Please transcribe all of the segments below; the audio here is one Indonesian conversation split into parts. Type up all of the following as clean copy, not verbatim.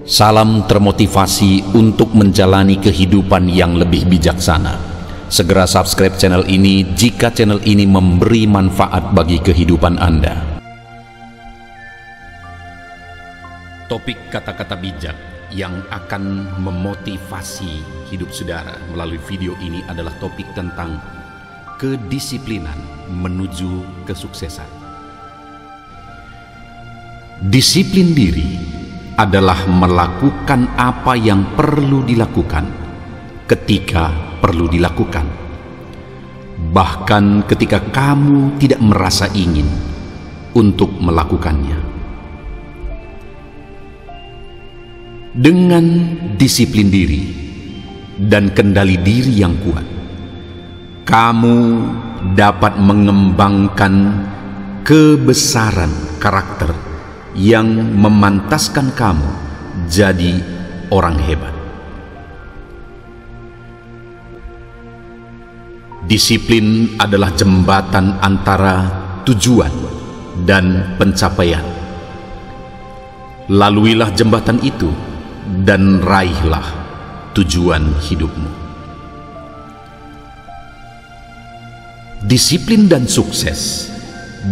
Salam termotivasi untuk menjalani kehidupan yang lebih bijaksana. Segera subscribe channel ini jika channel ini memberi manfaat bagi kehidupan Anda. Topik kata-kata bijak yang akan memotivasi hidup saudara melalui video ini adalah topik tentang kedisiplinan menuju kesuksesan. Disiplin diri adalah melakukan apa yang perlu dilakukan ketika perlu dilakukan, bahkan ketika kamu tidak merasa ingin untuk melakukannya. Dengan disiplin diri dan kendali diri yang kuat, kamu dapat mengembangkan kebesaran karakter yang memantaskan kamu jadi orang hebat. Disiplin adalah jembatan antara tujuan dan pencapaian. Laluilah jembatan itu dan raihlah tujuan hidupmu. Disiplin dan sukses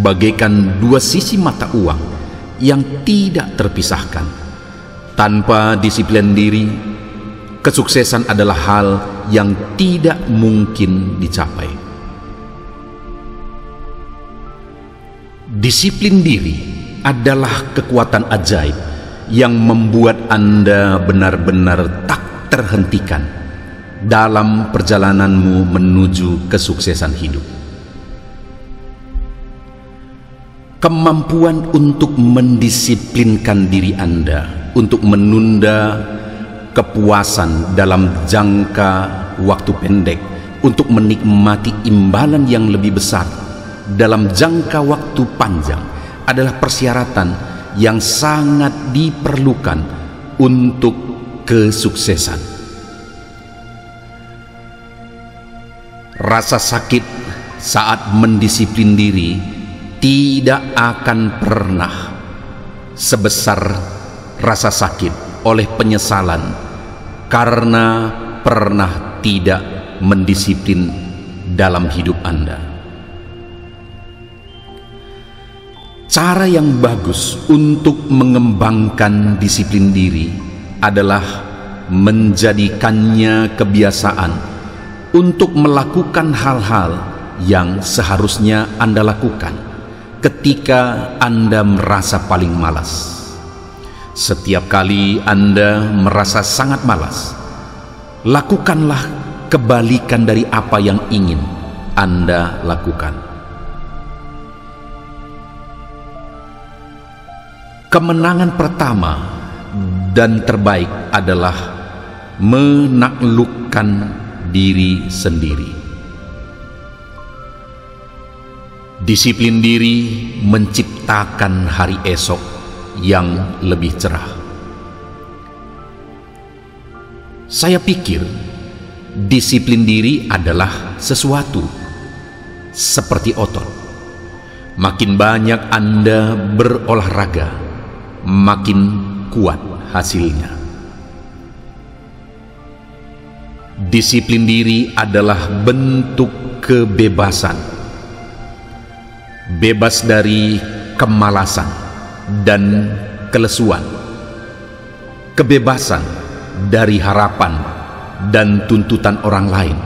bagaikan dua sisi mata uang yang tidak terpisahkan. Tanpa disiplin diri, kesuksesan adalah hal yang tidak mungkin dicapai. Disiplin diri adalah kekuatan ajaib yang membuat Anda benar-benar tak terhentikan dalam perjalananmu menuju kesuksesan hidup. Kemampuan untuk mendisiplinkan diri Anda untuk menunda kepuasan dalam jangka waktu pendek untuk menikmati imbalan yang lebih besar dalam jangka waktu panjang adalah persyaratan yang sangat diperlukan untuk kesuksesan. Rasa sakit saat mendisiplin diri tidak akan pernah sebesar rasa sakit oleh penyesalan karena pernah tidak mendisiplin dalam hidup Anda. Cara yang bagus untuk mengembangkan disiplin diri adalah menjadikannya kebiasaan untuk melakukan hal-hal yang seharusnya Anda lakukan ketika Anda merasa paling malas. Setiap kali Anda merasa sangat malas, lakukanlah kebalikan dari apa yang ingin Anda lakukan. Kemenangan pertama dan terbaik adalah menaklukkan diri sendiri. Disiplin diri menciptakan hari esok yang lebih cerah. Saya pikir disiplin diri adalah sesuatu seperti otot. Makin banyak Anda berolahraga, makin kuat hasilnya. Disiplin diri adalah bentuk kebebasan. Bebas dari kemalasan dan kelesuan, kebebasan dari harapan dan tuntutan orang lain,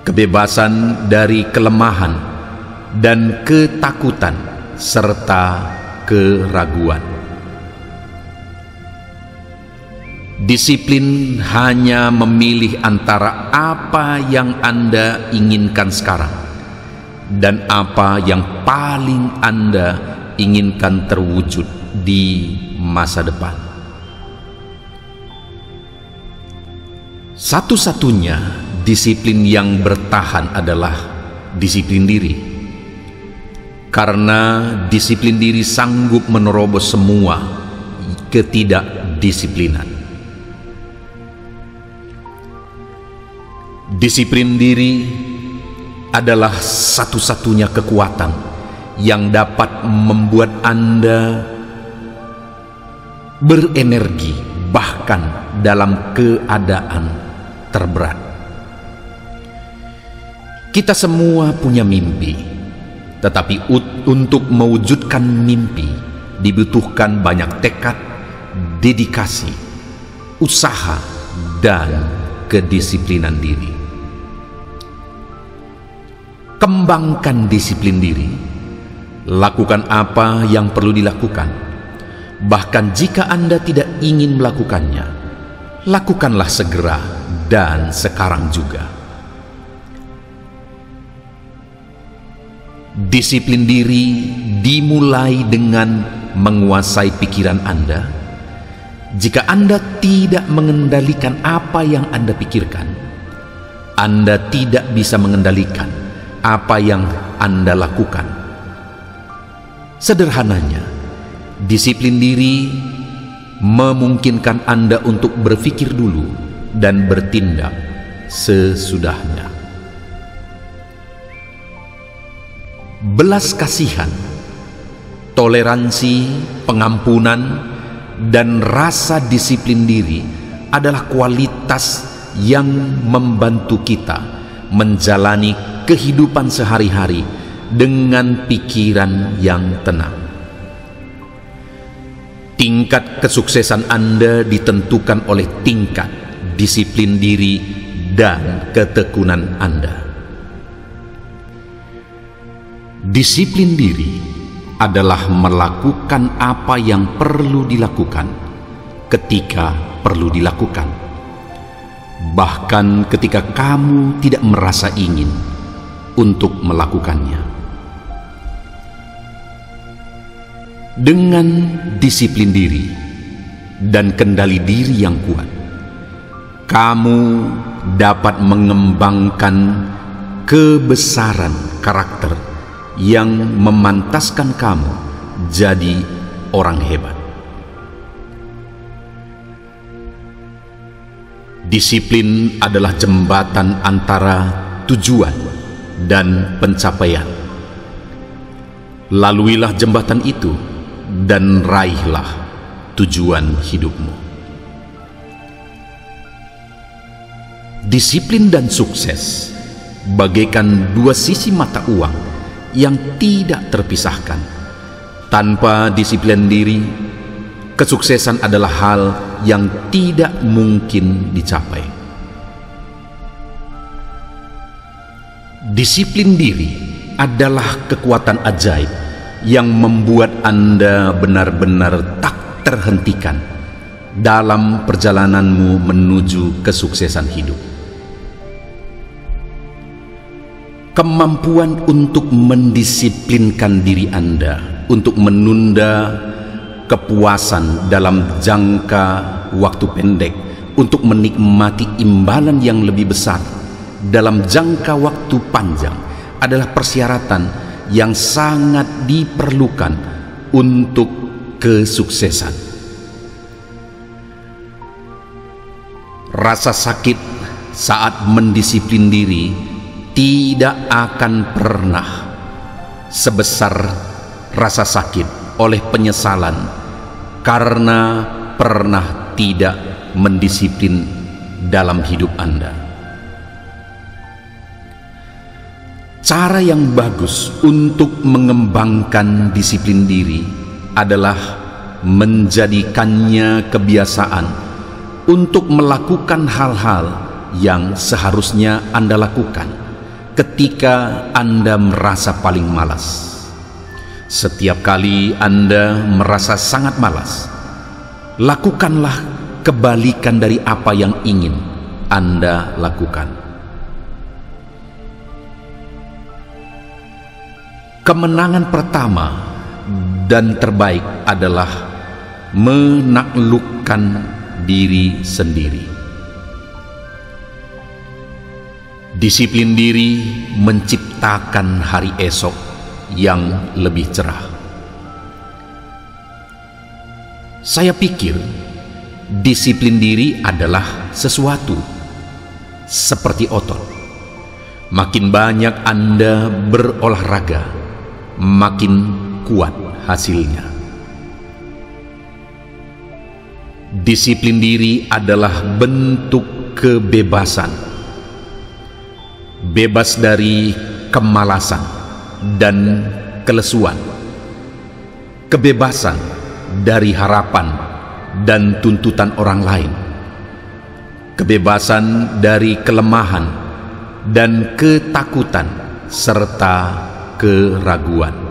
kebebasan dari kelemahan dan ketakutan serta keraguan. Disiplin hanya memilih antara apa yang Anda inginkan sekarang dan apa yang paling Anda inginkan terwujud di masa depan. Satu-satunya disiplin yang bertahan adalah disiplin diri, karena disiplin diri sanggup menerobos semua ketidakdisiplinan. Disiplin diri adalah satu-satunya kekuatan yang dapat membuat Anda berenergi bahkan dalam keadaan terberat. Kita semua punya mimpi, tetapi untuk mewujudkan mimpi dibutuhkan banyak tekad, dedikasi, usaha, dan kedisiplinan diri. Kembangkan disiplin diri, lakukan apa yang perlu dilakukan. Bahkan jika Anda tidak ingin melakukannya, lakukanlah segera dan sekarang juga. Disiplin diri dimulai dengan menguasai pikiran Anda. Jika Anda tidak mengendalikan apa yang Anda pikirkan, Anda tidak bisa mengendalikan apa yang Anda lakukan. Sederhananya, disiplin diri memungkinkan Anda untuk berpikir dulu dan bertindak sesudahnya. Belas kasihan, toleransi, pengampunan, dan rasa disiplin diri adalah kualitas yang membantu kita menjalani kehidupan sehari-hari dengan pikiran yang tenang. Tingkat kesuksesan Anda ditentukan oleh tingkat disiplin diri dan ketekunan Anda. Disiplin diri adalah melakukan apa yang perlu dilakukan ketika perlu dilakukan, bahkan ketika kamu tidak merasa ingin untuk melakukannya. Dengan disiplin diri dan kendali diri yang kuat, kamu dapat mengembangkan kebesaran karakter yang memantaskan kamu jadi orang hebat. Disiplin adalah jembatan antara tujuan dan pencapaian. Laluilah jembatan itu dan raihlah tujuan hidupmu. Disiplin dan sukses bagaikan dua sisi mata uang yang tidak terpisahkan. Tanpa disiplin diri, kesuksesan adalah hal yang tidak mungkin dicapai. Disiplin diri adalah kekuatan ajaib yang membuat Anda benar-benar tak terhentikan dalam perjalananmu menuju kesuksesan hidup. Kemampuan untuk mendisiplinkan diri Anda untuk menunda kepuasan dalam jangka waktu pendek untuk menikmati imbalan yang lebih besar dalam jangka waktu panjang adalah persyaratan yang sangat diperlukan untuk kesuksesan. Rasa sakit saat mendisiplin diri tidak akan pernah sebesar rasa sakit oleh penyesalan karena pernah tidak mendisiplin dalam hidup Anda. Cara yang bagus untuk mengembangkan disiplin diri adalah menjadikannya kebiasaan untuk melakukan hal-hal yang seharusnya Anda lakukan ketika Anda merasa paling malas. Setiap kali Anda merasa sangat malas, lakukanlah kebalikan dari apa yang ingin Anda lakukan. Kemenangan pertama dan terbaik adalah menaklukkan diri sendiri. Disiplin diri menciptakan hari esok yang lebih cerah. Saya pikir disiplin diri adalah sesuatu seperti otot. Makin banyak Anda berolahraga, makin kuat hasilnya. Disiplin diri adalah bentuk kebebasan. Bebas dari kemalasan dan kelesuan. Kebebasan dari harapan dan tuntutan orang lain. Kebebasan dari kelemahan dan ketakutan serta keraguan.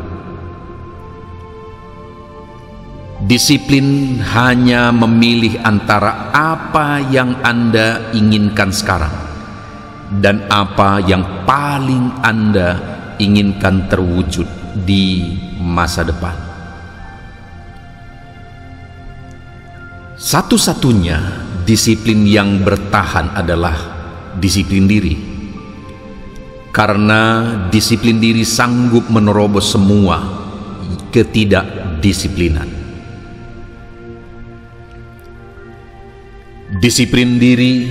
Disiplin hanya memilih antara apa yang Anda inginkan sekarang dan apa yang paling Anda inginkan terwujud di masa depan. Satu-satunya disiplin yang bertahan adalah disiplin diri. Karena disiplin diri sanggup menerobos semua ketidakdisiplinan. Disiplin diri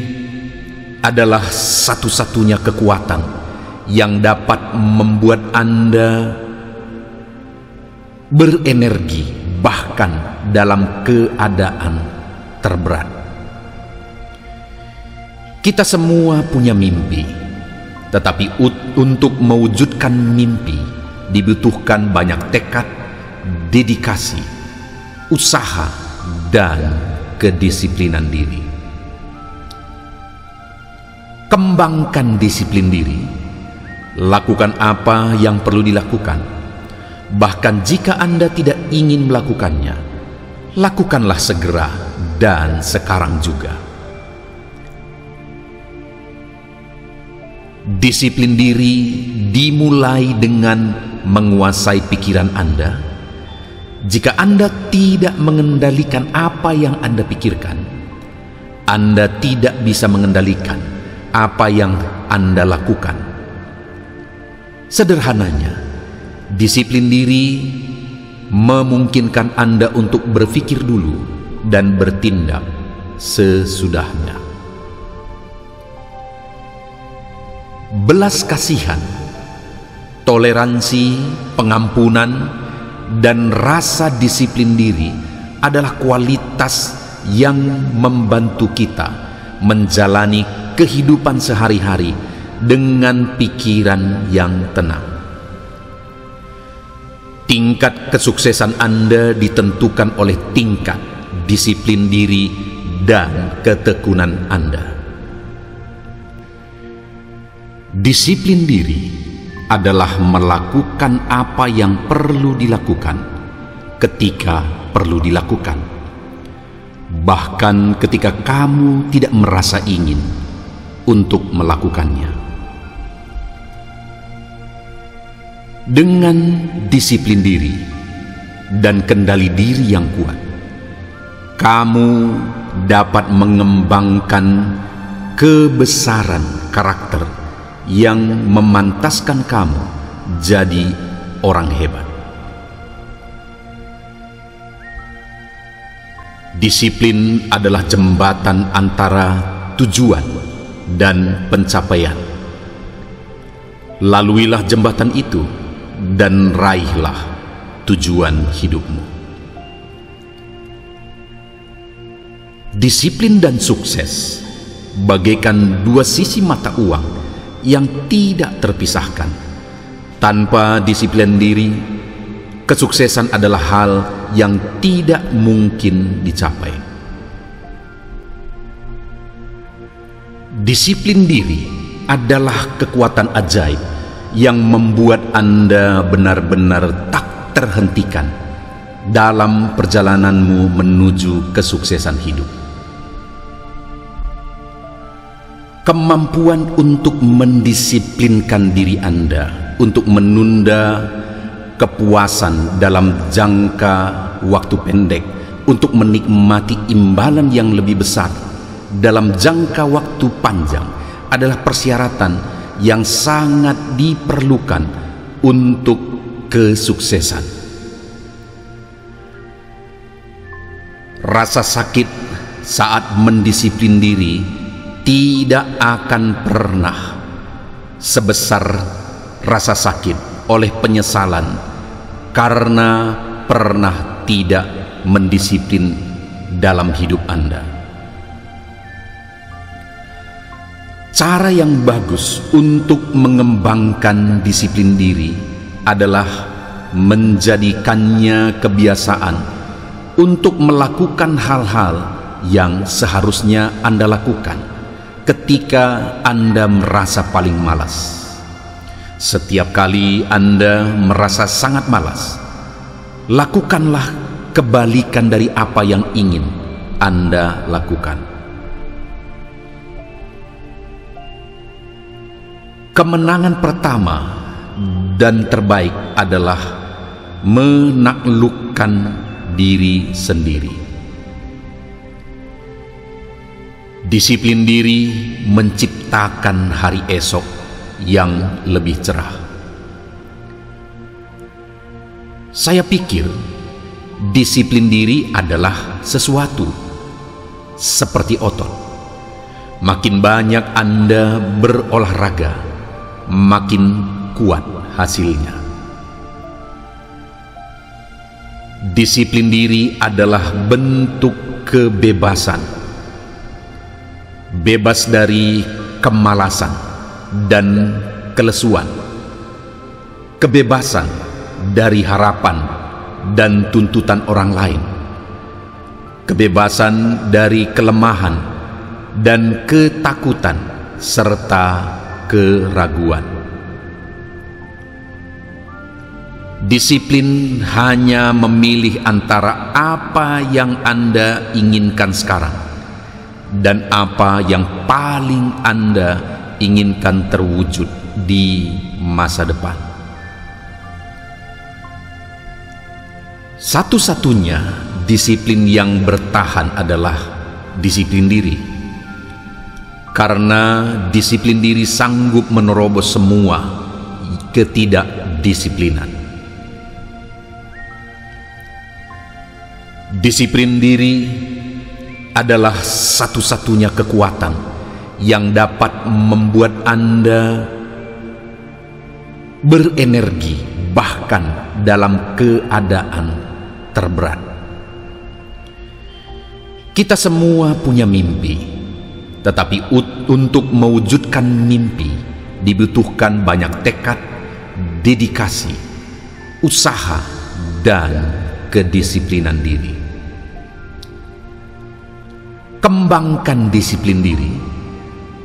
adalah satu-satunya kekuatan yang dapat membuat Anda berenergi bahkan dalam keadaan terberat. Kita semua punya mimpi, tetapi untuk mewujudkan mimpi dibutuhkan banyak tekad, dedikasi, usaha, dan kedisiplinan diri. Kembangkan disiplin diri. Lakukan apa yang perlu dilakukan. Bahkan jika Anda tidak ingin melakukannya, lakukanlah segera dan sekarang juga. Disiplin diri dimulai dengan menguasai pikiran Anda. Jika Anda tidak mengendalikan apa yang Anda pikirkan, Anda tidak bisa mengendalikan apa yang Anda lakukan. Sederhananya, disiplin diri memungkinkan Anda untuk berpikir dulu dan bertindak sesudahnya. Belas kasihan, toleransi, pengampunan, dan rasa disiplin diri adalah kualitas yang membantu kita menjalani kehidupan sehari-hari dengan pikiran yang tenang. Tingkat kesuksesan Anda ditentukan oleh tingkat disiplin diri dan ketekunan Anda. Disiplin diri adalah melakukan apa yang perlu dilakukan ketika perlu dilakukan, bahkan ketika kamu tidak merasa ingin untuk melakukannya. Dengan disiplin diri dan kendali diri yang kuat, kamu dapat mengembangkan kebesaran karakter yang memantaskan kamu jadi orang hebat. Disiplin adalah jembatan antara tujuan dan pencapaian. Laluilah jembatan itu dan raihlah tujuan hidupmu. Disiplin dan sukses bagaikan dua sisi mata uang yang tidak terpisahkan. Tanpa disiplin diri, kesuksesan adalah hal yang tidak mungkin dicapai. Disiplin diri adalah kekuatan ajaib yang membuat Anda benar-benar tak terhentikan dalam perjalananmu menuju kesuksesan hidup. Kemampuan untuk mendisiplinkan diri Anda untuk menunda kepuasan dalam jangka waktu pendek untuk menikmati imbalan yang lebih besar dalam jangka waktu panjang adalah persyaratan yang sangat diperlukan untuk kesuksesan. Rasa sakit saat mendisiplin diri tidak akan pernah sebesar rasa sakit oleh penyesalan karena pernah tidak mendisiplin dalam hidup Anda. Cara yang bagus untuk mengembangkan disiplin diri adalah menjadikannya kebiasaan untuk melakukan hal-hal yang seharusnya Anda lakukan ketika Anda merasa paling malas. Setiap kali Anda merasa sangat malas, lakukanlah kebalikan dari apa yang ingin Anda lakukan. Kemenangan pertama dan terbaik adalah menaklukkan diri sendiri. Disiplin diri menciptakan hari esok yang lebih cerah. Saya pikir disiplin diri adalah sesuatu seperti otot. Makin banyak Anda berolahraga, makin kuat hasilnya. Disiplin diri adalah bentuk kebebasan. Bebas dari kemalasan dan kelesuan. Kebebasan dari harapan dan tuntutan orang lain. Kebebasan dari kelemahan dan ketakutan serta keraguan. Disiplin hanya memilih antara apa yang Anda inginkan sekarang dan apa yang paling Anda inginkan terwujud di masa depan. Satu-satunya disiplin yang bertahan adalah disiplin diri. Karena disiplin diri sanggup menerobos semua ketidakdisiplinan. Disiplin diri adalah satu-satunya kekuatan yang dapat membuat Anda berenergi bahkan dalam keadaan terberat. Kita semua punya mimpi. Tetapi untuk mewujudkan mimpi dibutuhkan banyak tekad, dedikasi, usaha, dan kedisiplinan diri. Kembangkan disiplin diri.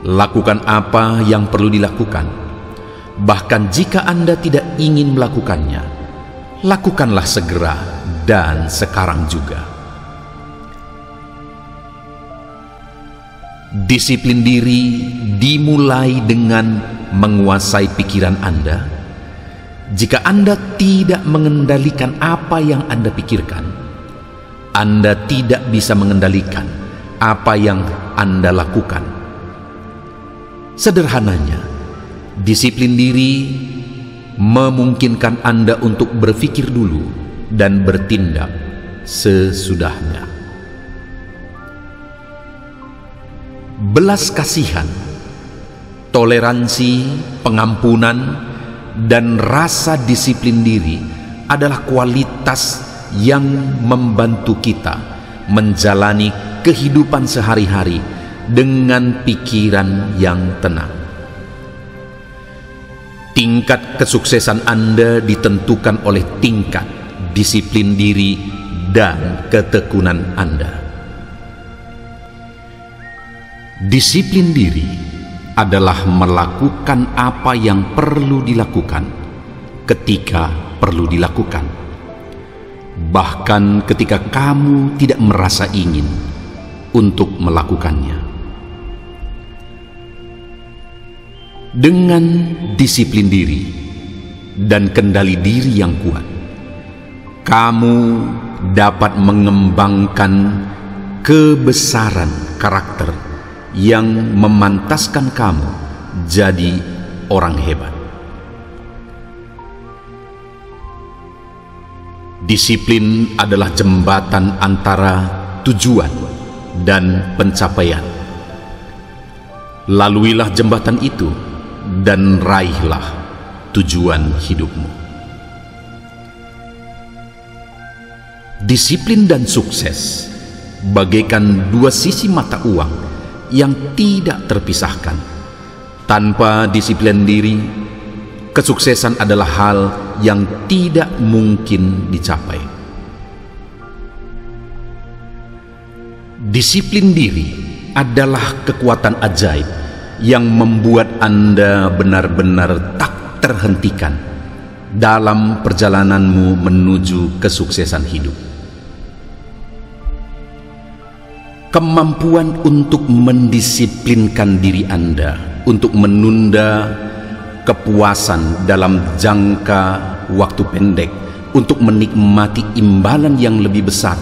Lakukan apa yang perlu dilakukan. Bahkan jika Anda tidak ingin melakukannya, lakukanlah segera dan sekarang juga. Disiplin diri dimulai dengan menguasai pikiran Anda. Jika Anda tidak mengendalikan apa yang Anda pikirkan, Anda tidak bisa mengendalikan apa yang Anda lakukan. Sederhananya, disiplin diri memungkinkan Anda untuk berpikir dulu dan bertindak sesudahnya. Belas kasihan, toleransi, pengampunan, dan rasa disiplin diri adalah kualitas yang membantu kita menjalani kehidupan sehari-hari dengan pikiran yang tenang. Tingkat kesuksesan Anda ditentukan oleh tingkat disiplin diri dan ketekunan Anda. Disiplin diri adalah melakukan apa yang perlu dilakukan ketika perlu dilakukan, bahkan ketika kamu tidak merasa ingin untuk melakukannya. Dengan disiplin diri dan kendali diri yang kuat, kamu dapat mengembangkan kebesaran karakter yang memantaskan kamu jadi orang hebat. Disiplin adalah jembatan antara tujuan dan pencapaian. Laluilah jembatan itu dan raihlah tujuan hidupmu. Disiplin dan sukses bagaikan dua sisi mata uang yang tidak terpisahkan. Tanpa disiplin diri, kesuksesan adalah hal yang tidak mungkin dicapai. Disiplin diri adalah kekuatan ajaib yang membuat Anda benar-benar tak terhentikan dalam perjalananmu menuju kesuksesan hidup. Kemampuan untuk mendisiplinkan diri Anda untuk menunda kepuasan dalam jangka waktu pendek untuk menikmati imbalan yang lebih besar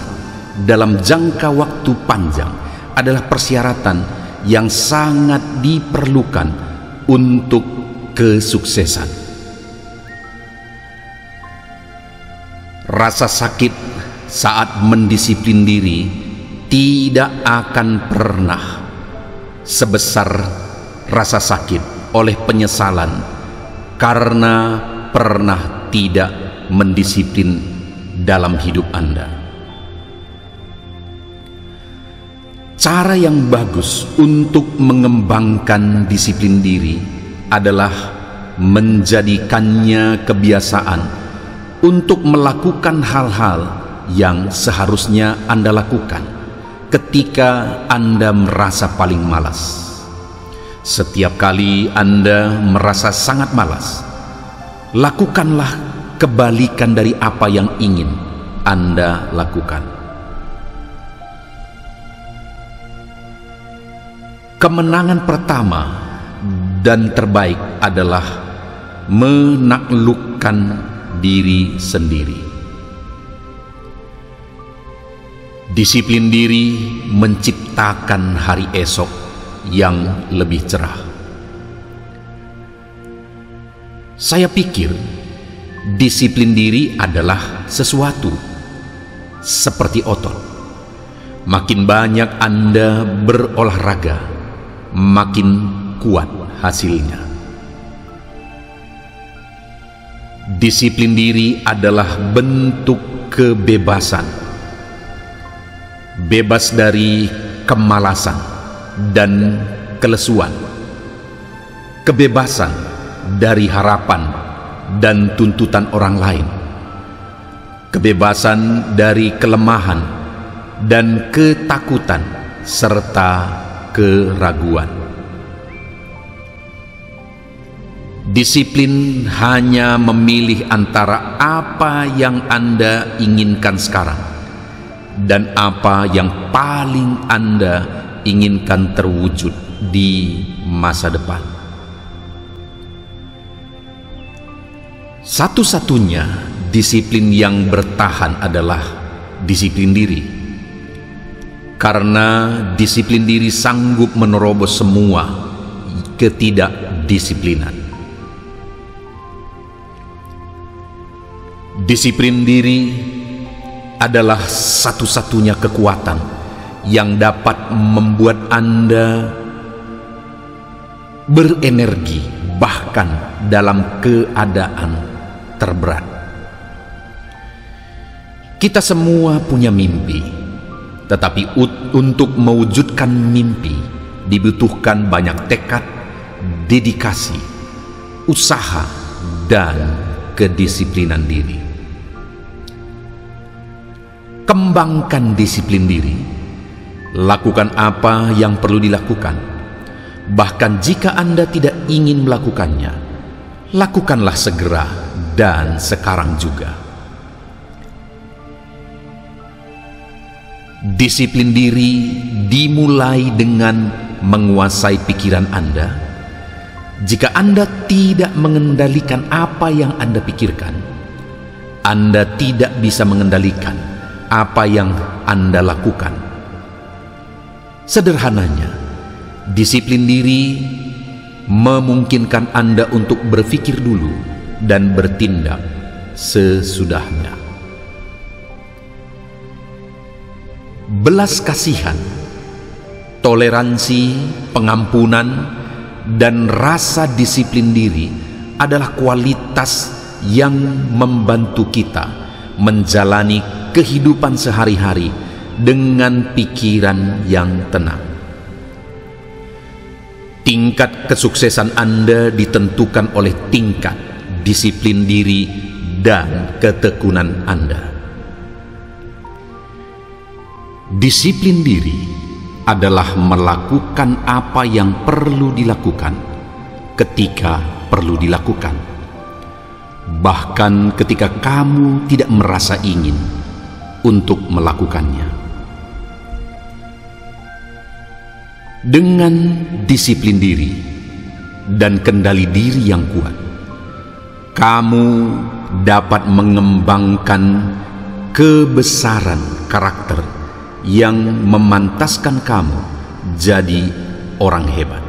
dalam jangka waktu panjang adalah persyaratan yang sangat diperlukan untuk kesuksesan. Rasa sakit saat mendisiplin diri tidak akan pernah sebesar rasa sakit oleh penyesalan karena pernah tidak mendisiplin dalam hidup Anda. Cara yang bagus untuk mengembangkan disiplin diri adalah menjadikannya kebiasaan untuk melakukan hal-hal yang seharusnya Anda lakukan ketika Anda merasa paling malas. Setiap kali Anda merasa sangat malas, lakukanlah kebalikan dari apa yang ingin Anda lakukan. Kemenangan pertama dan terbaik adalah menaklukkan diri sendiri. Disiplin diri menciptakan hari esok yang lebih cerah. Saya pikir disiplin diri adalah sesuatu seperti otot. Makin banyak Anda berolahraga, makin kuat hasilnya. Disiplin diri adalah bentuk kebebasan. Bebas dari kemalasan dan kelesuan. Kebebasan dari harapan dan tuntutan orang lain. Kebebasan dari kelemahan dan ketakutan serta keraguan. Disiplin hanya memilih antara apa yang Anda inginkan sekarang dan apa yang paling Anda inginkan terwujud di masa depan. Satu-satunya disiplin yang bertahan adalah disiplin diri. Karena disiplin diri sanggup menerobos semua ketidakdisiplinan. Disiplin diri adalah satu-satunya kekuatan yang dapat membuat Anda berenergi bahkan dalam keadaan terberat. Kita semua punya mimpi, tetapi untuk mewujudkan mimpi dibutuhkan banyak tekad, dedikasi, usaha, dan kedisiplinan diri. Kembangkan disiplin diri. Lakukan apa yang perlu dilakukan. Bahkan jika Anda tidak ingin melakukannya, lakukanlah segera dan sekarang juga. Disiplin diri dimulai dengan menguasai pikiran Anda. Jika Anda tidak mengendalikan apa yang Anda pikirkan, Anda tidak bisa mengendalikan apa yang Anda lakukan. Sederhananya, disiplin diri memungkinkan Anda untuk berpikir dulu dan bertindak sesudahnya. Belas kasihan, toleransi, pengampunan, dan rasa disiplin diri adalah kualitas yang membantu kita menjalani kehidupan sehari-hari dengan pikiran yang tenang. Tingkat kesuksesan Anda ditentukan oleh tingkat disiplin diri dan ketekunan Anda. Disiplin diri adalah melakukan apa yang perlu dilakukan ketika perlu dilakukan, bahkan ketika kamu tidak merasa ingin untuk melakukannya. Dengan disiplin diri dan kendali diri yang kuat, kamu dapat mengembangkan kebesaran karakter yang memantaskan kamu jadi orang hebat.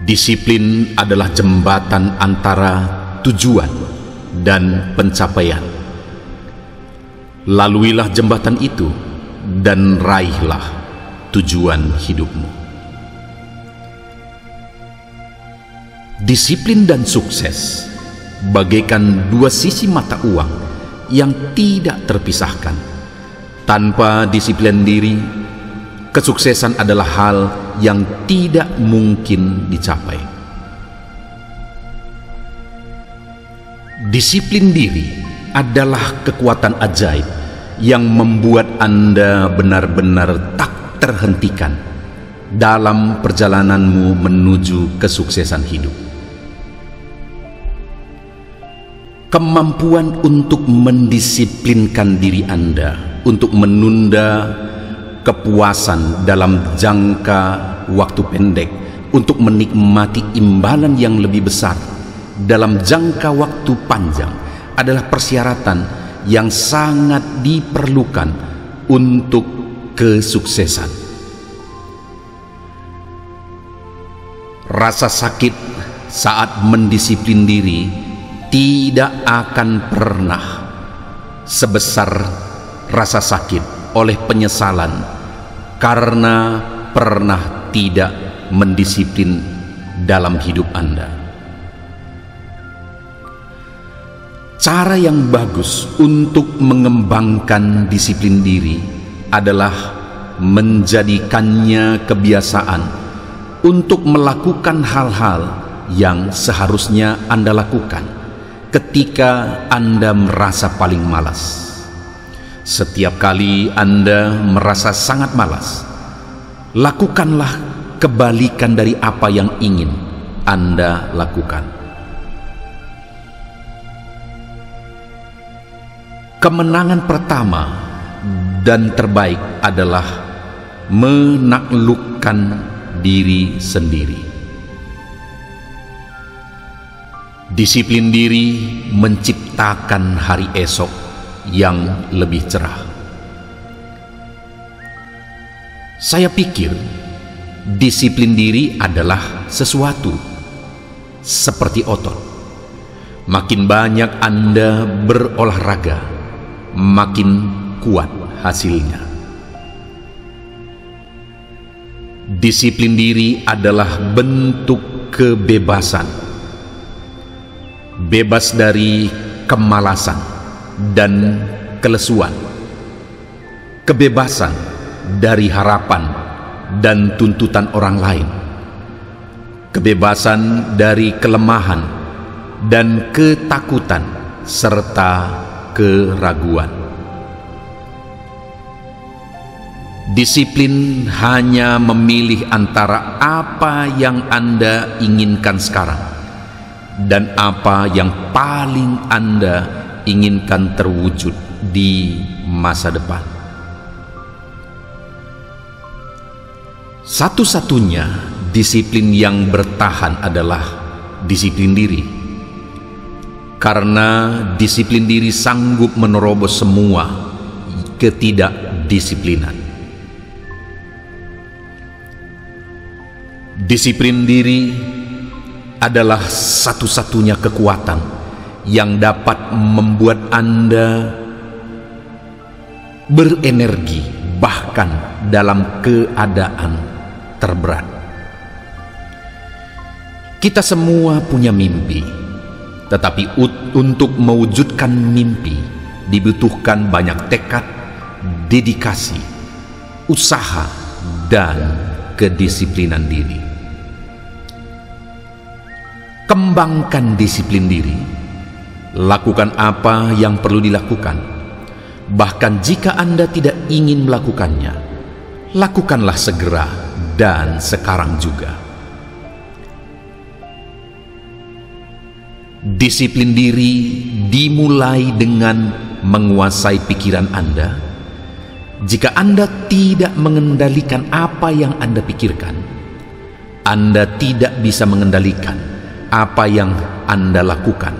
Disiplin adalah jembatan antara tujuan dan pencapaian. Laluilah jembatan itu dan raihlah tujuan hidupmu. Disiplin dan sukses bagaikan dua sisi mata uang yang tidak terpisahkan. Tanpa disiplin diri, kesuksesan adalah hal yang tidak mungkin dicapai. Disiplin diri adalah kekuatan ajaib yang membuat Anda benar-benar tak terhentikan dalam perjalananmu menuju kesuksesan hidup. Kemampuan untuk mendisiplinkan diri Anda untuk menunda kepuasan dalam jangka waktu pendek untuk menikmati imbalan yang lebih besar dalam jangka waktu panjang adalah persyaratan yang sangat diperlukan untuk kesuksesan. Rasa sakit saat mendisiplin diri tidak akan pernah sebesar rasa sakit oleh penyesalan karena pernah tidak mendisiplin dalam hidup Anda. Cara yang bagus untuk mengembangkan disiplin diri adalah menjadikannya kebiasaan untuk melakukan hal-hal yang seharusnya Anda lakukan ketika Anda merasa paling malas. Setiap kali Anda merasa sangat malas, lakukanlah kebalikan dari apa yang ingin Anda lakukan. Kemenangan pertama dan terbaik adalah menaklukkan diri sendiri. Disiplin diri menciptakan hari esok yang lebih cerah. Saya pikir disiplin diri adalah sesuatu seperti otot. Makin banyak Anda berolahraga, makin kuat hasilnya. Disiplin diri adalah bentuk kebebasan. Bebas dari kemalasan dan kelesuan. Kebebasan dari harapan dan tuntutan orang lain. Kebebasan dari kelemahan dan ketakutan serta keraguan. Disiplin hanya memilih antara apa yang Anda inginkan sekarang dan apa yang paling Anda inginkan terwujud di masa depan. Satu-satunya disiplin yang bertahan adalah disiplin diri. Karena disiplin diri sanggup menerobos semua ketidakdisiplinan. Disiplin diri adalah satu-satunya kekuatan yang dapat membuat Anda berenergi bahkan dalam keadaan terberat. Kita semua punya mimpi. Tetapi untuk mewujudkan mimpi dibutuhkan banyak tekad, dedikasi, usaha, dan kedisiplinan diri. Kembangkan disiplin diri, lakukan apa yang perlu dilakukan. Bahkan jika Anda tidak ingin melakukannya, lakukanlah segera dan sekarang juga. Disiplin diri dimulai dengan menguasai pikiran Anda. Jika Anda tidak mengendalikan apa yang Anda pikirkan, Anda tidak bisa mengendalikan apa yang Anda lakukan.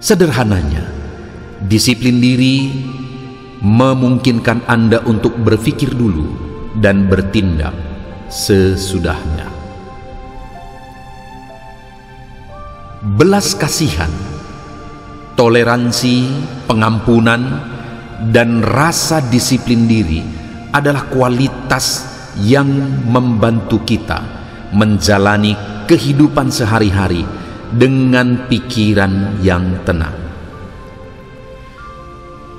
Sederhananya, disiplin diri memungkinkan Anda untuk berpikir dulu dan bertindak sesudahnya. Belas kasihan, toleransi, pengampunan, dan rasa disiplin diri adalah kualitas yang membantu kita menjalani kehidupan sehari-hari dengan pikiran yang tenang.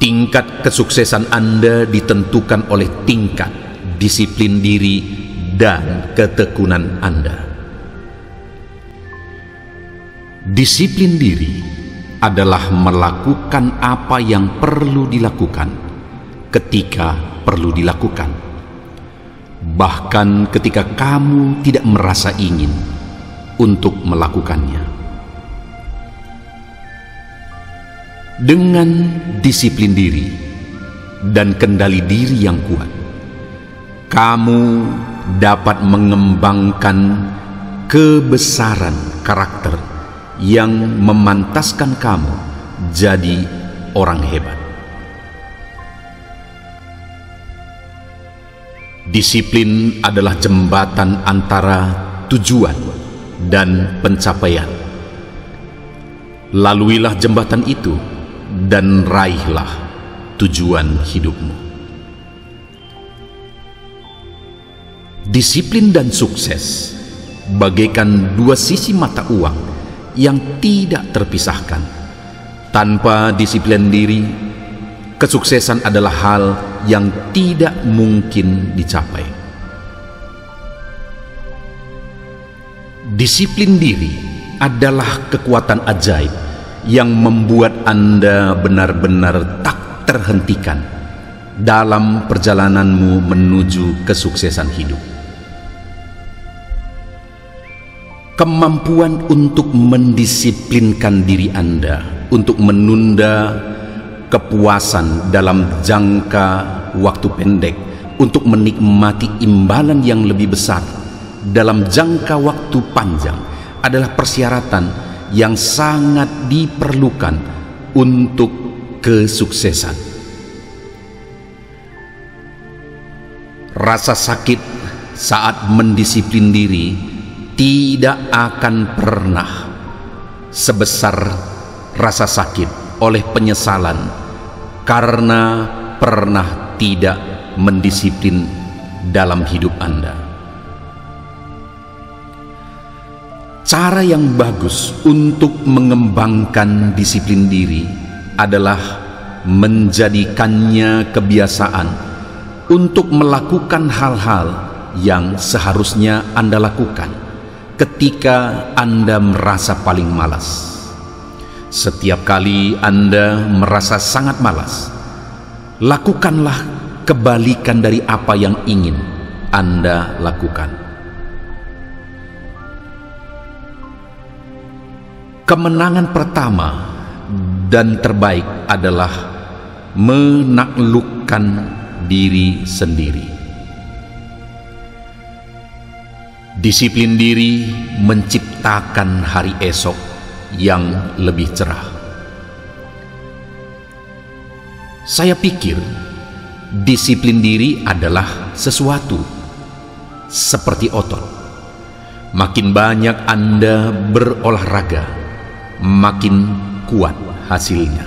Tingkat kesuksesan Anda ditentukan oleh tingkat disiplin diri dan ketekunan Anda. Disiplin diri adalah melakukan apa yang perlu dilakukan ketika perlu dilakukan, bahkan ketika kamu tidak merasa ingin untuk melakukannya. Dengan disiplin diri dan kendali diri yang kuat, kamu dapat mengembangkan kebesaran karakter yang memantaskan kamu jadi orang hebat. Disiplin adalah jembatan antara tujuan dan pencapaian. Laluilah jembatan itu dan raihlah tujuan hidupmu. Disiplin dan sukses bagaikan dua sisi mata uang yang tidak terpisahkan. Tanpa disiplin diri, kesuksesan adalah hal yang tidak mungkin dicapai. Disiplin diri adalah kekuatan ajaib yang membuat Anda benar-benar tak terhentikan dalam perjalananmu menuju kesuksesan hidup. Kemampuan untuk mendisiplinkan diri Anda untuk menunda kepuasan dalam jangka waktu pendek untuk menikmati imbalan yang lebih besar dalam jangka waktu panjang adalah persyaratan yang sangat diperlukan untuk kesuksesan. Rasa sakit saat mendisiplin diri tidak akan pernah sebesar rasa sakit oleh penyesalan karena pernah tidak mendisiplin dalam hidup Anda. Cara yang bagus untuk mengembangkan disiplin diri adalah menjadikannya kebiasaan untuk melakukan hal-hal yang seharusnya Anda lakukan ketika Anda merasa paling malas. Setiap kali Anda merasa sangat malas, lakukanlah kebalikan dari apa yang ingin Anda lakukan. Kemenangan pertama dan terbaik adalah menaklukkan diri sendiri. Disiplin diri menciptakan hari esok yang lebih cerah. Saya pikir disiplin diri adalah sesuatu seperti otot. Makin banyak Anda berolahraga, makin kuat hasilnya.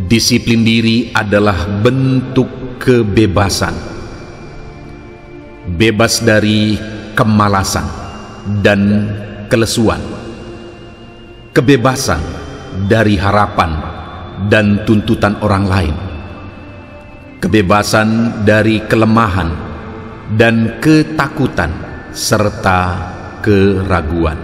Disiplin diri adalah bentuk kebebasan. Bebas dari kemalasan dan kelesuan. kebebasan dari harapan dan tuntutan orang lain, kebebasan dari kelemahan dan ketakutan serta keraguan.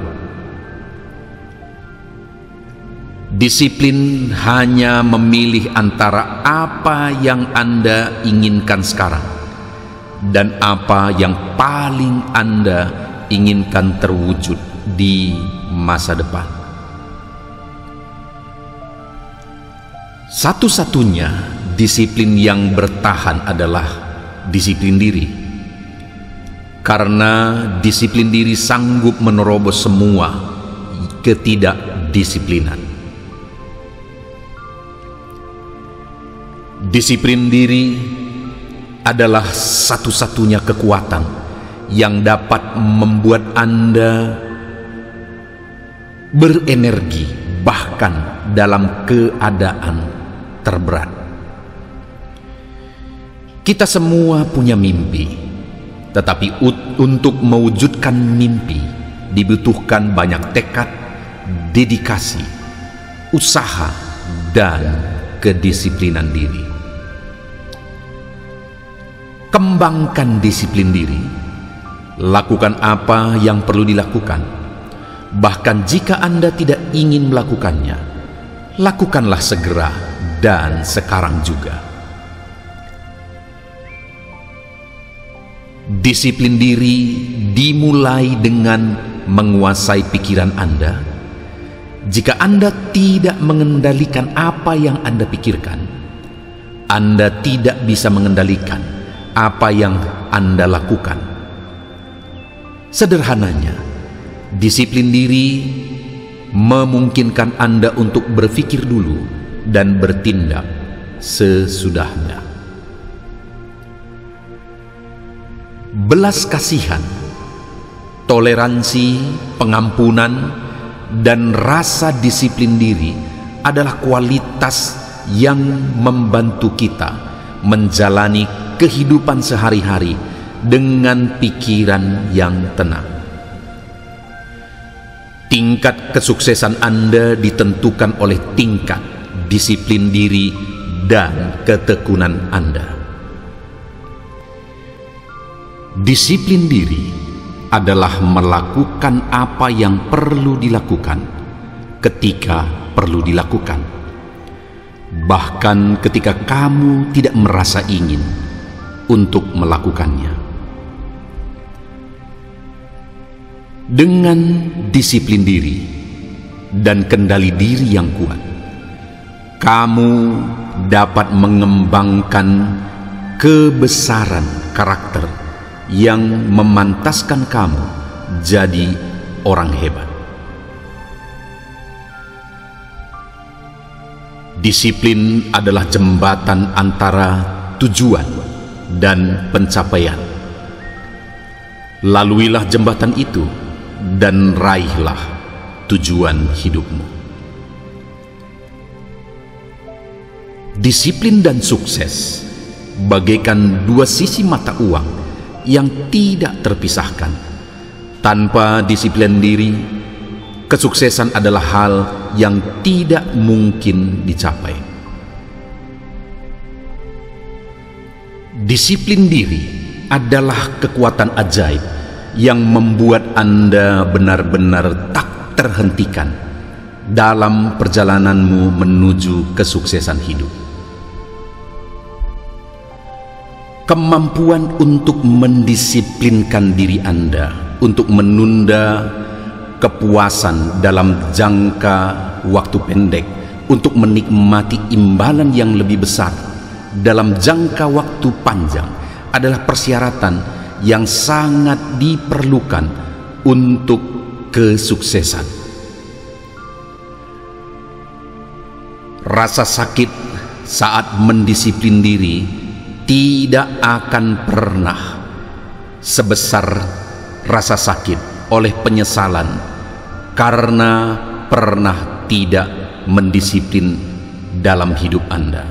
Disiplin hanya memilih antara apa yang Anda inginkan sekarang dan apa yang paling Anda inginkan terwujud di masa depan. Satu-satunya disiplin yang bertahan adalah disiplin diri, karena disiplin diri sanggup menerobos semua ketidakdisiplinan. Disiplin diri adalah satu-satunya kekuatan yang dapat membuat Anda berenergi bahkan dalam keadaan terberat. Kita semua punya mimpi, tetapi untuk mewujudkan mimpi dibutuhkan banyak tekad, dedikasi, usaha, dan kedisiplinan diri. Kembangkan disiplin diri, lakukan apa yang perlu dilakukan. Bahkan jika Anda tidak ingin melakukannya, lakukanlah segera dan sekarang juga. Disiplin diri dimulai dengan menguasai pikiran Anda. Jika Anda tidak mengendalikan apa yang Anda pikirkan, Anda tidak bisa mengendalikan apa yang Anda lakukan. Sederhananya, disiplin diri memungkinkan Anda untuk berpikir dulu dan bertindak sesudahnya. Belas kasihan, toleransi, pengampunan, dan rasa disiplin diri adalah kualitas yang membantu kita menjalani kehidupan sehari-hari dengan pikiran yang tenang. Tingkat kesuksesan Anda ditentukan oleh tingkat disiplin diri dan ketekunan Anda. Disiplin diri adalah melakukan apa yang perlu dilakukan ketika perlu dilakukan, bahkan ketika kamu tidak merasa ingin untuk melakukannya. Dengan disiplin diri dan kendali diri yang kuat, kamu dapat mengembangkan kebesaran karakter yang memantaskan kamu jadi orang hebat. Disiplin adalah jembatan antara tujuan dan pencapaian. Laluilah jembatan itu dan raihlah tujuan hidupmu. Disiplin dan sukses bagaikan dua sisi mata uang yang tidak terpisahkan. Tanpa disiplin diri, kesuksesan adalah hal yang tidak mungkin dicapai. Disiplin diri adalah kekuatan ajaib yang membuat Anda benar-benar tak terhentikan dalam perjalananmu menuju kesuksesan hidup. Kemampuan untuk mendisiplinkan diri Anda untuk menunda kepuasan dalam jangka waktu pendek untuk menikmati imbalan yang lebih besar dalam jangka waktu panjang adalah persyaratan yang sangat diperlukan untuk kesuksesan. Rasa sakit saat mendisiplin diri tidak akan pernah sebesar rasa sakit oleh penyesalan karena pernah tidak mendisiplin dalam hidup Anda.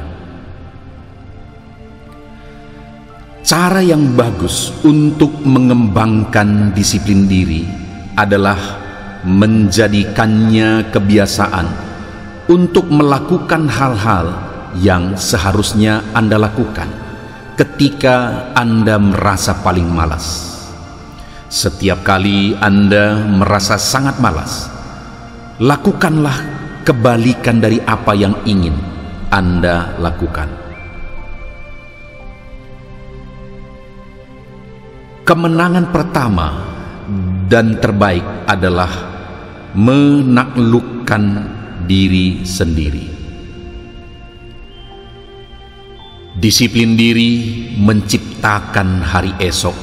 Cara yang bagus untuk mengembangkan disiplin diri adalah menjadikannya kebiasaan untuk melakukan hal-hal yang seharusnya Anda lakukan ketika Anda merasa paling malas. Setiap kali Anda merasa sangat malas, lakukanlah kebalikan dari apa yang ingin Anda lakukan. Kemenangan pertama dan terbaik adalah menaklukkan diri sendiri. Disiplin diri menciptakan hari esok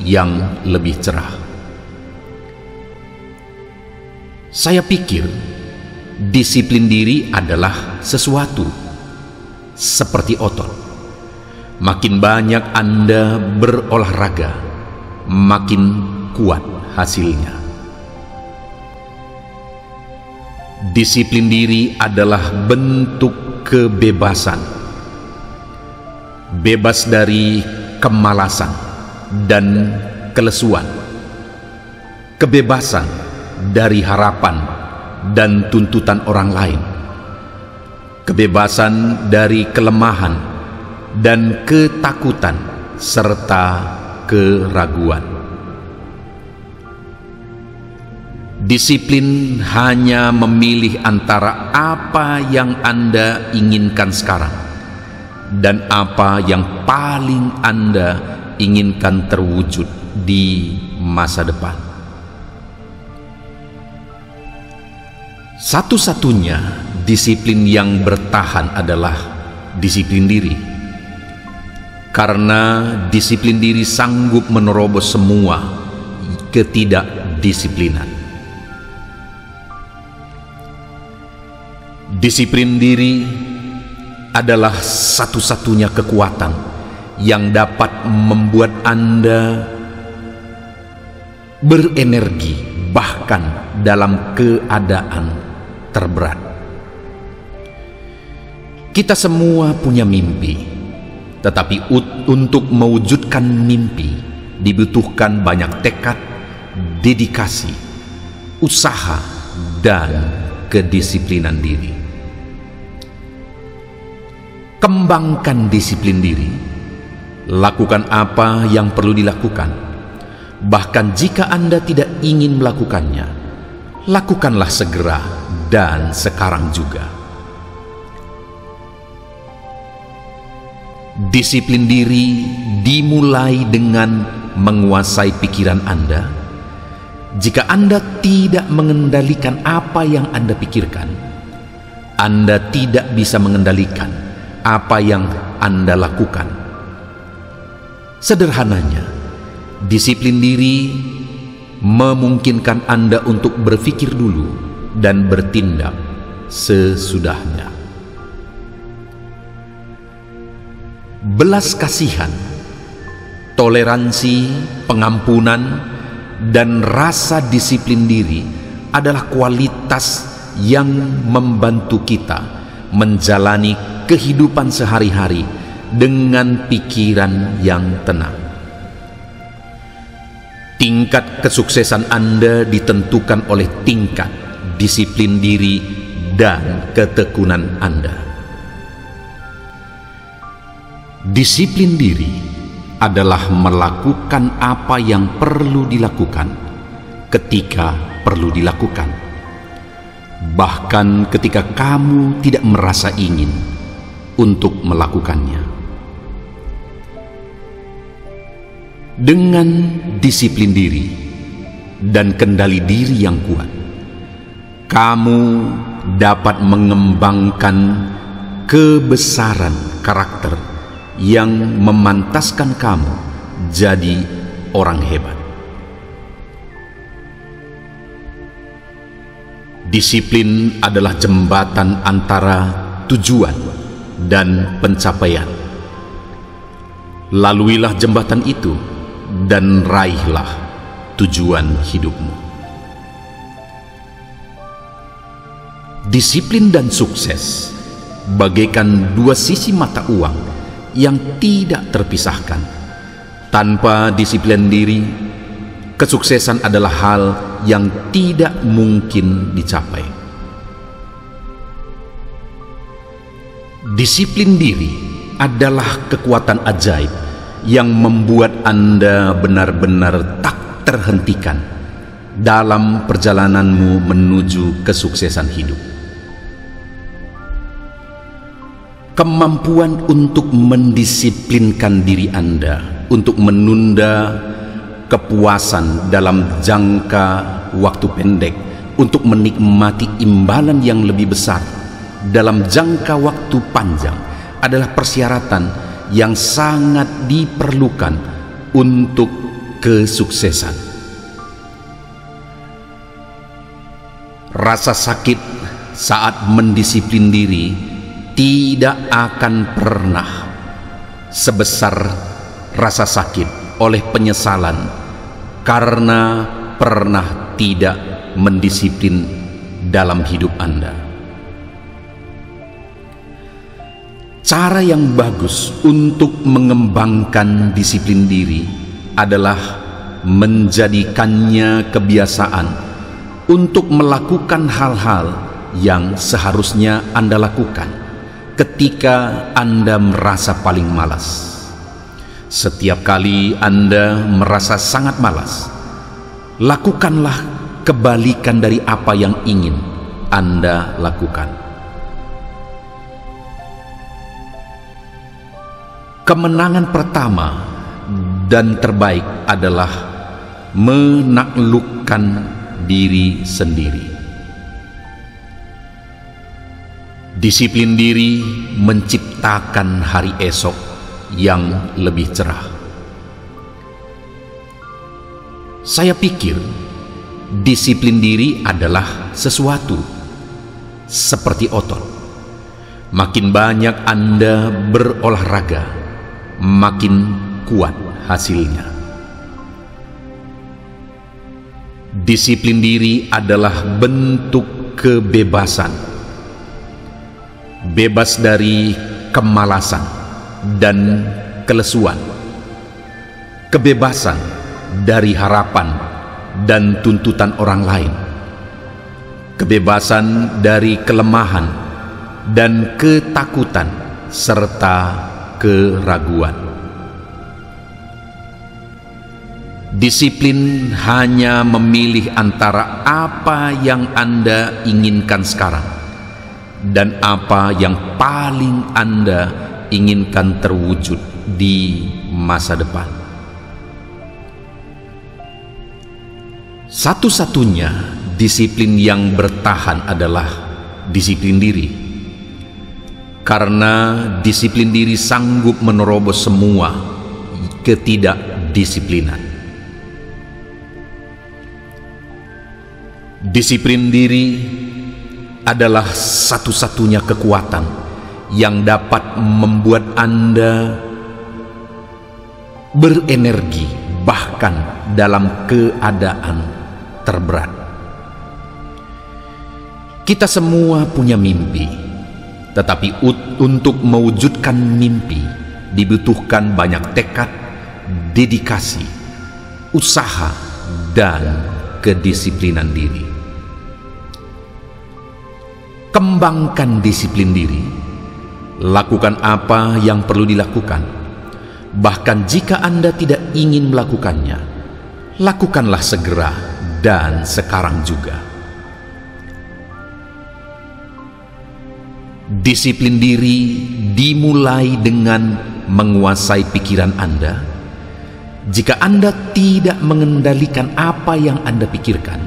yang lebih cerah. Saya pikir disiplin diri adalah sesuatu seperti otot. Makin banyak Anda berolahraga, makin kuat hasilnya. Disiplin diri adalah bentuk kebebasan. Bebas dari kemalasan dan kelesuan. Kebebasan dari harapan dan tuntutan orang lain. Kebebasan dari kelemahan dan ketakutan serta keraguan. Disiplin hanya memilih antara apa yang Anda inginkan sekarang dan apa yang paling Anda inginkan terwujud di masa depan. Satu-satunya disiplin yang bertahan adalah disiplin diri. Karena disiplin diri sanggup menerobos semua ketidakdisiplinan. Disiplin diri adalah satu-satunya kekuatan yang dapat membuat Anda berenergi bahkan dalam keadaan terberat. Kita semua punya mimpi, tetapi untuk mewujudkan mimpi dibutuhkan banyak tekad, dedikasi, usaha, dan kedisiplinan diri. Kembangkan disiplin diri. Lakukan apa yang perlu dilakukan. Bahkan jika Anda tidak ingin melakukannya, lakukanlah segera dan sekarang juga. Disiplin diri dimulai dengan menguasai pikiran Anda. Jika Anda tidak mengendalikan apa yang Anda pikirkan, Anda tidak bisa mengendalikan apa yang Anda lakukan. Sederhananya, disiplin diri memungkinkan Anda untuk berpikir dulu dan bertindak sesudahnya. Belas kasihan, toleransi, pengampunan, dan rasa disiplin diri adalah kualitas yang membantu kita menjalani kehidupan sehari-hari dengan pikiran yang tenang. Tingkat kesuksesan Anda ditentukan oleh tingkat disiplin diri dan ketekunan Anda. Disiplin diri adalah melakukan apa yang perlu dilakukan ketika perlu dilakukan, bahkan ketika kamu tidak merasa ingin untuk melakukannya. Dengan disiplin diri dan kendali diri yang kuat, kamu dapat mengembangkan kebesaran karakter yang memantaskan kamu jadi orang hebat. Disiplin adalah jembatan antara tujuan dan pencapaian. Laluilah jembatan itu dan raihlah tujuan hidupmu. Disiplin dan sukses bagaikan dua sisi mata uang yang tidak terpisahkan. Tanpa disiplin diri, kesuksesan adalah hal yang tidak mungkin dicapai. Disiplin diri adalah kekuatan ajaib yang membuat Anda benar-benar tak terhentikan dalam perjalananmu menuju kesuksesan hidup. Kemampuan untuk mendisiplinkan diri Anda untuk menunda kepuasan dalam jangka waktu pendek untuk menikmati imbalan yang lebih besar dalam jangka waktu panjang adalah persyaratan yang sangat diperlukan untuk kesuksesan. Rasa sakit saat mendisiplin diri tidak akan pernah sebesar rasa sakit oleh penyesalan karena pernah tidak mendisiplin dalam hidup Anda. Cara yang bagus untuk mengembangkan disiplin diri adalah menjadikannya kebiasaan untuk melakukan hal-hal yang seharusnya Anda lakukan ketika Anda merasa paling malas. Setiap kali Anda merasa sangat malas, lakukanlah kebalikan dari apa yang ingin Anda lakukan. Kemenangan pertama dan terbaik adalah menaklukkan diri sendiri. Disiplin diri menciptakan hari esok yang lebih cerah. Saya pikir disiplin diri adalah sesuatu seperti otot. Makin banyak Anda berolahraga, makin kuat hasilnya. Disiplin diri adalah bentuk kebebasan. Bebas dari kemalasan dan kelesuan, kebebasan dari harapan dan tuntutan orang lain, kebebasan dari kelemahan dan ketakutan serta keraguan. Disiplin hanya memilih antara apa yang Anda inginkan sekarang dan apa yang paling Anda inginkan terwujud di masa depan. Satu-satunya disiplin yang bertahan adalah disiplin diri, karena disiplin diri sanggup menerobos semua ketidakdisiplinan. Disiplin diri adalah satu-satunya kekuatan yang dapat membuat Anda berenergi bahkan dalam keadaan terberat. Kita semua punya mimpi, tetapi untuk mewujudkan mimpi dibutuhkan banyak tekad, dedikasi, usaha, dan kedisiplinan diri. Kembangkan disiplin diri. Lakukan apa yang perlu dilakukan. Bahkan jika Anda tidak ingin melakukannya, lakukanlah segera dan sekarang juga. Disiplin diri dimulai dengan menguasai pikiran Anda. Jika Anda tidak mengendalikan apa yang Anda pikirkan,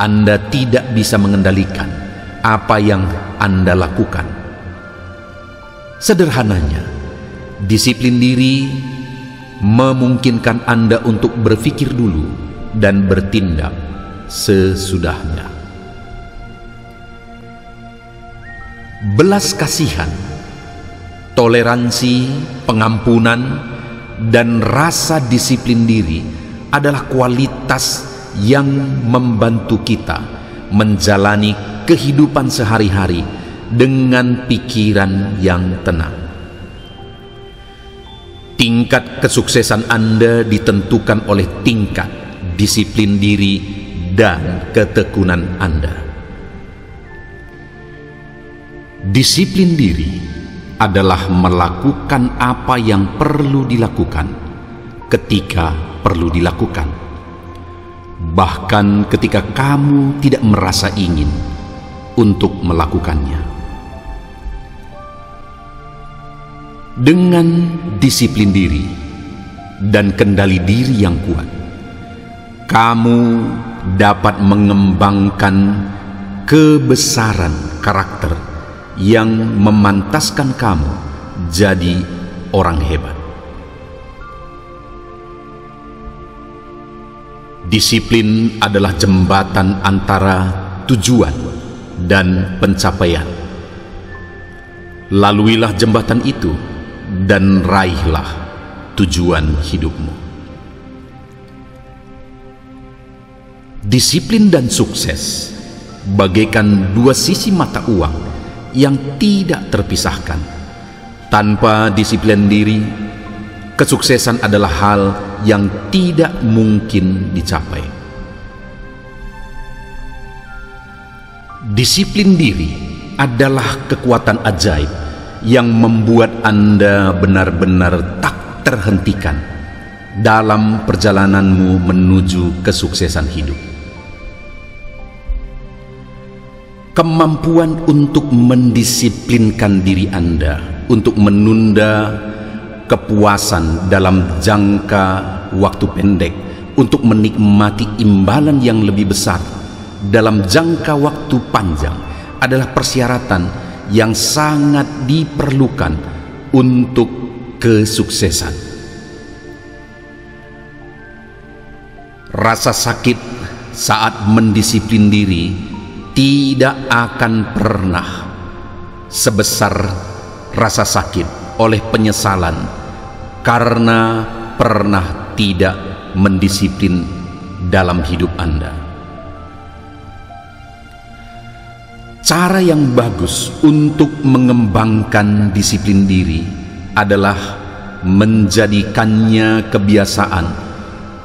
Anda tidak bisa mengendalikan apa yang Anda lakukan. Sederhananya, disiplin diri memungkinkan Anda untuk berpikir dulu dan bertindak sesudahnya. Belas kasihan, toleransi, pengampunan, dan rasa disiplin diri adalah kualitas yang membantu kita menjalani kehidupan sehari-hari dengan pikiran yang tenang. Tingkat kesuksesan Anda ditentukan oleh tingkat disiplin diri dan ketekunan Anda. Disiplin diri adalah melakukan apa yang perlu dilakukan ketika perlu dilakukan, bahkan ketika kamu tidak merasa ingin untuk melakukannya. Dengan disiplin diri dan kendali diri yang kuat, kamu dapat mengembangkan kebesaran karakter yang memantaskan kamu jadi orang hebat. Disiplin adalah jembatan antara tujuan dan pencapaian. Laluilah jembatan itu dan raihlah tujuan hidupmu. Disiplin dan sukses bagaikan dua sisi mata uang yang tidak terpisahkan. Tanpa disiplin diri, kesuksesan adalah hal yang tidak mungkin dicapai. Disiplin diri adalah kekuatan ajaib yang membuat Anda benar-benar tak terhentikan dalam perjalananmu menuju kesuksesan hidup. Kemampuan untuk mendisiplinkan diri Anda untuk menunda kepuasan dalam jangka waktu pendek untuk menikmati imbalan yang lebih besar dalam jangka waktu panjang adalah persyaratan yang sangat diperlukan untuk kesuksesan. Rasa sakit saat mendisiplin diri tidak akan pernah sebesar rasa sakit oleh penyesalan karena pernah tidak mendisiplin dalam hidup Anda. Cara yang bagus untuk mengembangkan disiplin diri adalah menjadikannya kebiasaan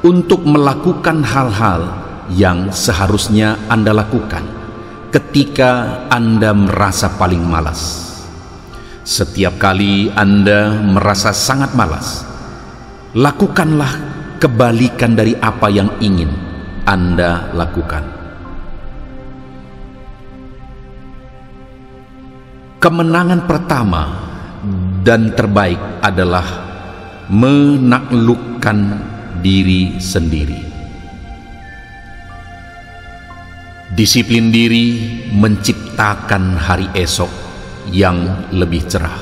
untuk melakukan hal-hal yang seharusnya Anda lakukan ketika Anda merasa paling malas. Setiap kali Anda merasa sangat malas, lakukanlah kebalikan dari apa yang ingin Anda lakukan. Kemenangan pertama dan terbaik adalah menaklukkan diri sendiri. Disiplin diri menciptakan hari esok yang lebih cerah.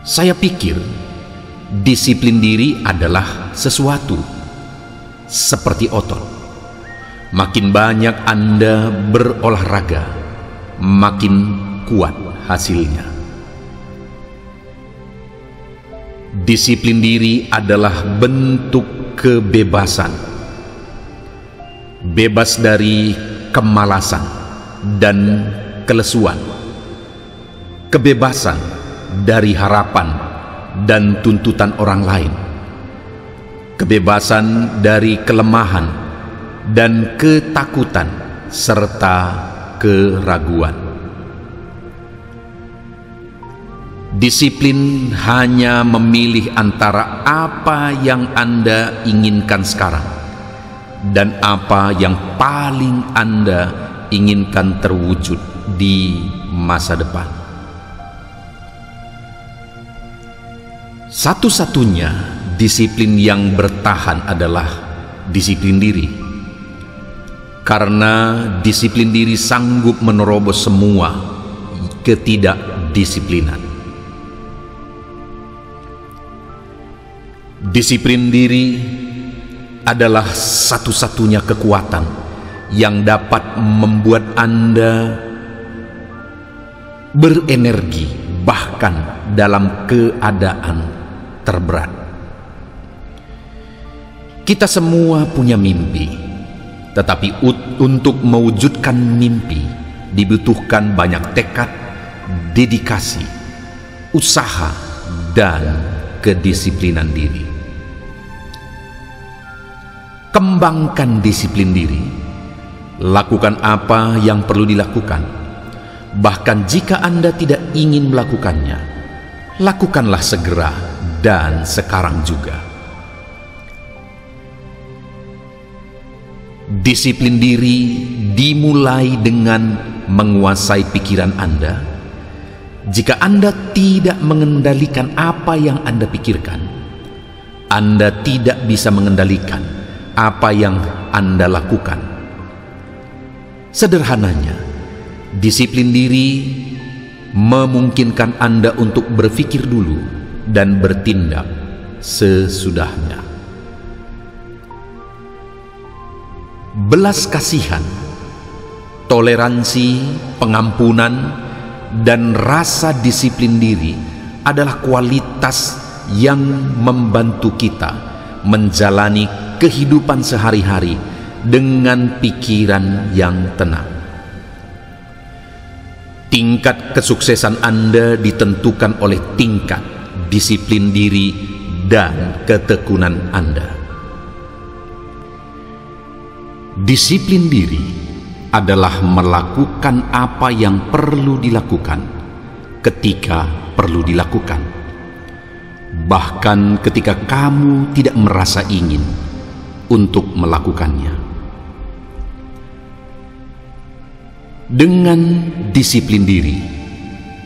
Saya pikir disiplin diri adalah sesuatu seperti otot. Makin banyak Anda berolahraga, makin kuat hasilnya. Disiplin diri adalah bentuk kebebasan. Bebas dari kemalasan dan kelesuan, kebebasan dari harapan dan tuntutan orang lain, kebebasan dari kelemahan dan ketakutan serta keraguan. Disiplin hanya memilih antara apa yang Anda inginkan sekarang dan apa yang paling Anda inginkan terwujud di masa depan. Satu-satunya disiplin yang bertahan adalah disiplin diri, karena disiplin diri sanggup menerobos semua ketidakdisiplinan. Disiplin diri adalah satu-satunya kekuatan yang dapat membuat Anda berenergi bahkan dalam keadaan terberat. Kita semua punya mimpi, tetapi untuk mewujudkan mimpi dibutuhkan banyak tekad, dedikasi, usaha, dan kedisiplinan diri. Kembangkan disiplin diri. Lakukan apa yang perlu dilakukan. Bahkan jika Anda tidak ingin melakukannya, lakukanlah segera dan sekarang juga. Disiplin diri dimulai dengan menguasai pikiran Anda. Jika Anda tidak mengendalikan apa yang Anda pikirkan, Anda tidak bisa mengendalikan apa yang Anda lakukan. Sederhananya, disiplin diri memungkinkan Anda untuk berpikir dulu dan bertindak sesudahnya. Belas kasihan, toleransi, pengampunan, dan rasa disiplin diri adalah kualitas yang membantu kita menjalani kehidupan sehari-hari dengan pikiran yang tenang. Tingkat kesuksesan Anda ditentukan oleh tingkat disiplin diri dan ketekunan Anda. Disiplin diri adalah melakukan apa yang perlu dilakukan ketika perlu dilakukan, bahkan ketika kamu tidak merasa ingin untuk melakukannya. Dengan disiplin diri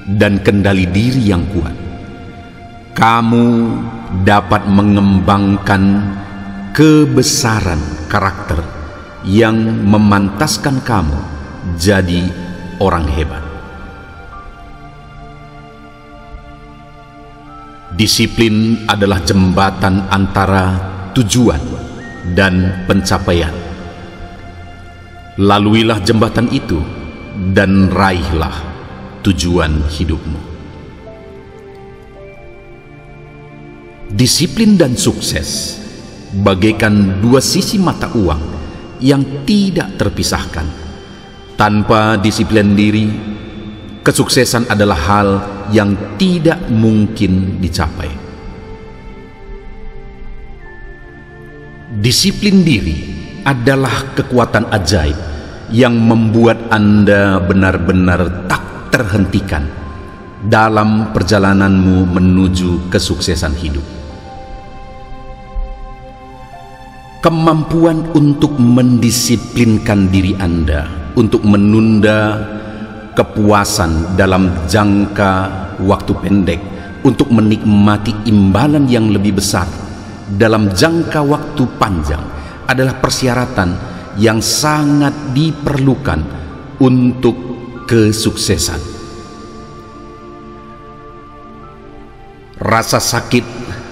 dan kendali diri yang kuat, kamu dapat mengembangkan kebesaran karakter yang memantaskan kamu jadi orang hebat. Disiplin adalah jembatan antara tujuan dan pencapaian. Laluilah jembatan itu dan raihlah tujuan hidupmu. Disiplin dan sukses bagaikan dua sisi mata uang yang tidak terpisahkan. Tanpa disiplin diri, kesuksesan adalah hal yang tidak mungkin dicapai. Disiplin diri adalah kekuatan ajaib yang membuat Anda benar-benar tak terhentikan dalam perjalananmu menuju kesuksesan hidup. Kemampuan untuk mendisiplinkan diri Anda untuk menunda kepuasan dalam jangka waktu pendek untuk menikmati imbalan yang lebih besar dalam jangka waktu panjang adalah persyaratan yang sangat diperlukan untuk kesuksesan. Rasa sakit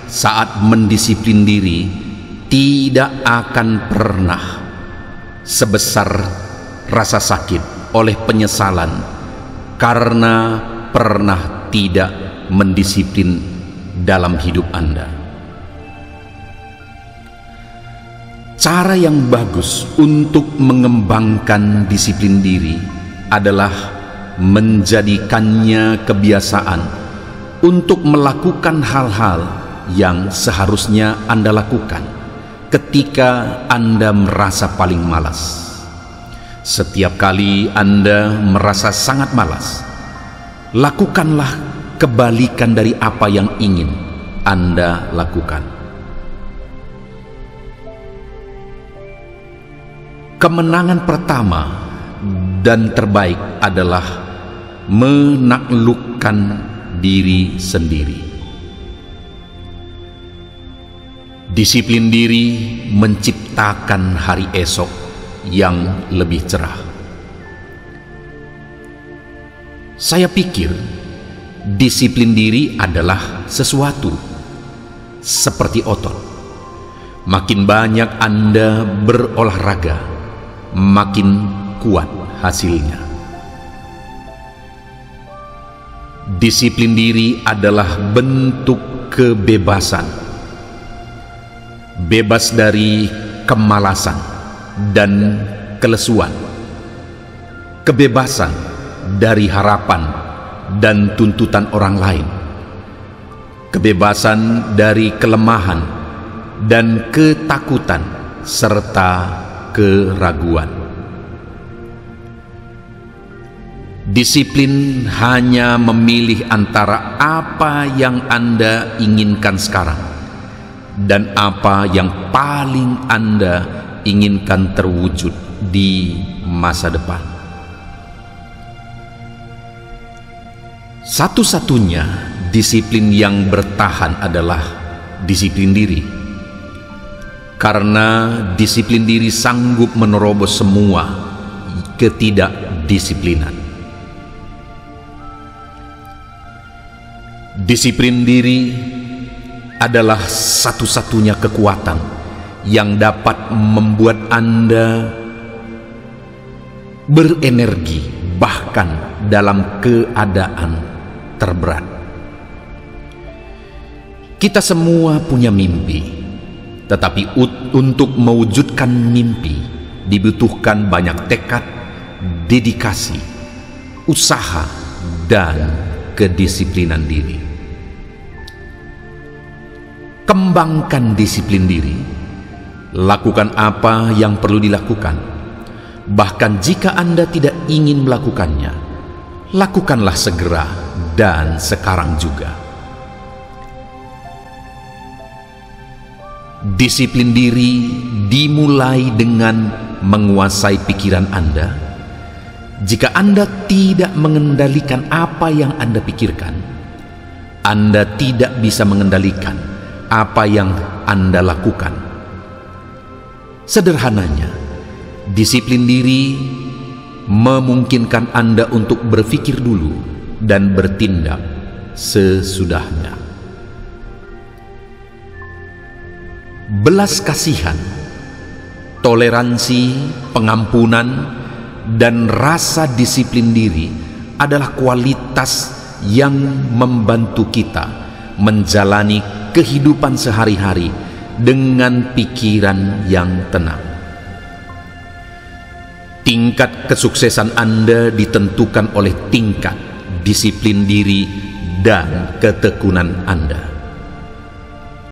saat mendisiplin diri tidak akan pernah sebesar rasa sakit oleh penyesalan karena pernah tidak mendisiplin dalam hidup Anda. Cara yang bagus untuk mengembangkan disiplin diri adalah menjadikannya kebiasaan untuk melakukan hal-hal yang seharusnya Anda lakukan ketika Anda merasa paling malas. Setiap kali Anda merasa sangat malas, lakukanlah kebalikan dari apa yang ingin Anda lakukan. Kemenangan pertama dan terbaik adalah menaklukkan diri sendiri. Disiplin diri menciptakan hari esok yang lebih cerah. Saya pikir disiplin diri adalah sesuatu seperti otot. Makin banyak Anda berolahraga, makin kuat hasilnya. Disiplin diri adalah bentuk kebebasan. Bebas dari kemalasan dan kelesuan. Kebebasan dari harapan dan tuntutan orang lain. Kebebasan dari kelemahan dan ketakutan serta keraguan. Disiplin hanya memilih antara apa yang Anda inginkan sekarang dan apa yang paling Anda inginkan terwujud di masa depan. Satu-satunya disiplin yang bertahan adalah disiplin diri, karena disiplin diri sanggup menerobos semua ketidakdisiplinan. Disiplin diri adalah satu-satunya kekuatan yang dapat membuat Anda berenergi bahkan dalam keadaan terberat. Kita semua punya mimpi, tetapi untuk mewujudkan mimpi dibutuhkan banyak tekad, dedikasi, usaha, dan kedisiplinan diri. Kembangkan disiplin diri, lakukan apa yang perlu dilakukan. Bahkan jika Anda tidak ingin melakukannya, lakukanlah segera dan sekarang juga. Disiplin diri dimulai dengan menguasai pikiran Anda. Jika Anda tidak mengendalikan apa yang Anda pikirkan, Anda tidak bisa mengendalikan apa yang Anda lakukan. Sederhananya, disiplin diri memungkinkan Anda untuk berpikir dulu dan bertindak sesudahnya. Belas kasihan, toleransi, pengampunan, dan rasa disiplin diri adalah kualitas yang membantu kita menjalani kehidupan sehari-hari dengan pikiran yang tenang. Tingkat kesuksesan Anda ditentukan oleh tingkat disiplin diri dan ketekunan Anda.